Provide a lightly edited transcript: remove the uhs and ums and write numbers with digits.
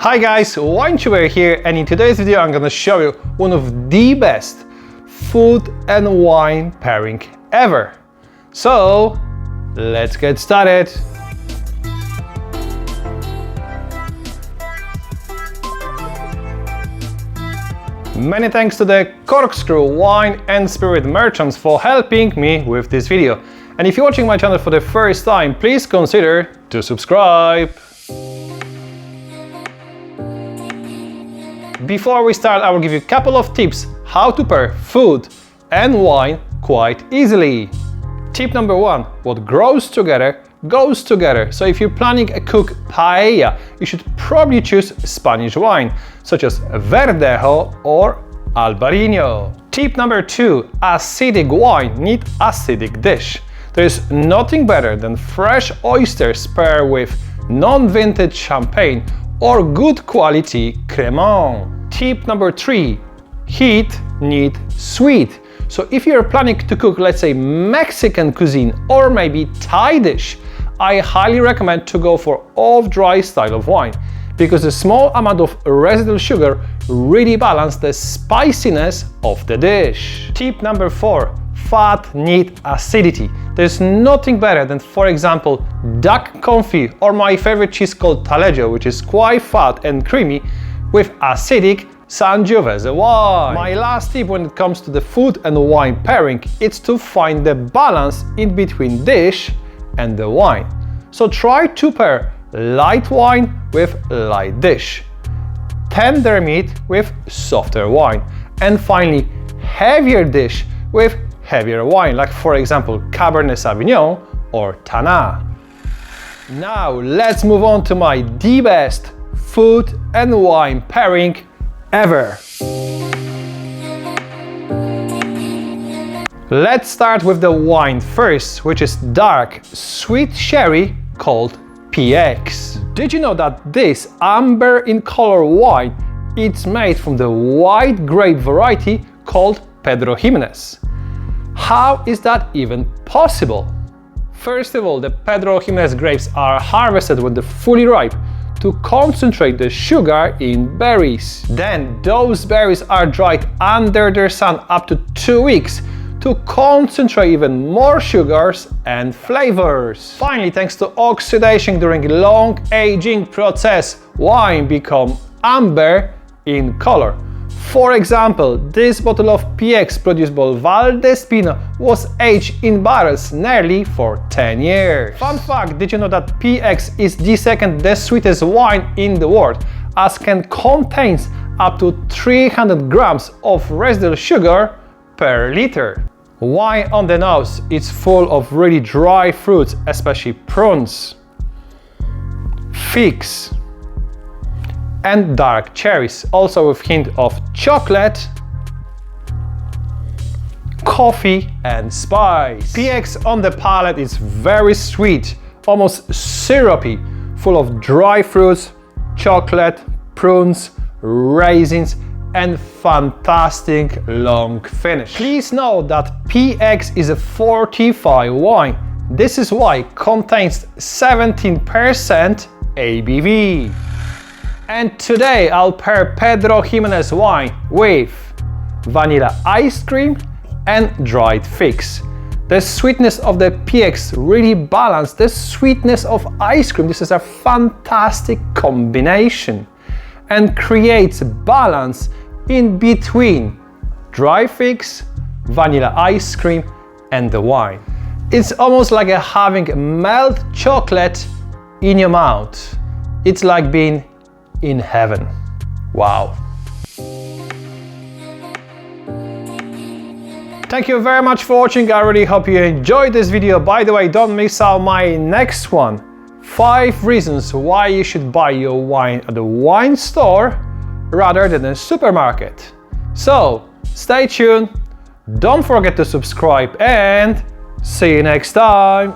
Hi guys, WineTuber here, and in today's video I'm gonna show you one of the best food and wine pairing ever. So let's get started. Many thanks to the Corkscrew Wine and Spirit merchants for helping me with this video. And if you're watching my channel for the first time, please consider to subscribe. Before we start, I will give you a couple of tips how to pair food and wine quite easily. Tip number one, what grows together goes together. So if you're planning a cook paella, you should probably choose Spanish wine, such as Verdejo or Albarino. Tip number two, acidic wine need acidic dish. There's nothing better than fresh oysters paired with non-vintage champagne or good quality cremant. Tip number three, heat need sweet. So if you're planning to cook, let's say, Mexican cuisine or maybe Thai dish, I highly recommend to go for off-dry style of wine, because a small amount of residual sugar really balances the spiciness of the dish. Tip number four, fat need acidity. There's nothing better than, for example, duck confit or my favorite cheese called taleggio, which is quite fat and creamy, with acidic Sangiovese wine. My last tip when it comes to the food and wine pairing is to find the balance in between dish and the wine. So try to pair light wine with light dish, tender meat with softer wine, and finally heavier dish with heavier wine, like for example Cabernet Sauvignon or Tannat. Now let's move on to the best food and wine pairing ever. Let's start with the wine first, which is dark sweet sherry called PX. Did you know that this amber in color wine is made from the white grape variety called Pedro Ximenez? How is that even possible? First of all, the Pedro Ximenez grapes are harvested when they're fully ripe to concentrate the sugar in berries. Then those berries are dried under the sun up to 2 weeks to concentrate even more sugars and flavors. Finally, thanks to oxidation during long aging process, wine become amber in color. For example, this bottle of PX produced by Valdespino was aged in barrels nearly for 10 years. Fun fact, did you know that PX is the second sweetest wine in the world, as can contains up to 300 grams of residual sugar per liter. Wine on the nose is full of really dry fruits, especially prunes, figs, and dark cherries, also with hint of chocolate, coffee and spice. PX on the palate is very sweet, almost syrupy, full of dry fruits, chocolate, prunes, raisins, and fantastic long finish. Please note that PX is a fortified wine. This is why it contains 17% ABV. And today I'll pair Pedro Ximenez wine with vanilla ice cream and dried figs. The sweetness of the PX really balances the sweetness of ice cream. This is a fantastic combination and creates balance in between dry figs, vanilla ice cream and the wine. It's almost like having melted chocolate in your mouth. It's like being in heaven. Wow. Thank you very much for watching. I really hope you enjoyed this video. By the way, don't miss out my next one. 5 reasons why you should buy your wine at the wine store rather than a supermarket. So stay tuned, don't forget to subscribe, and see you next time.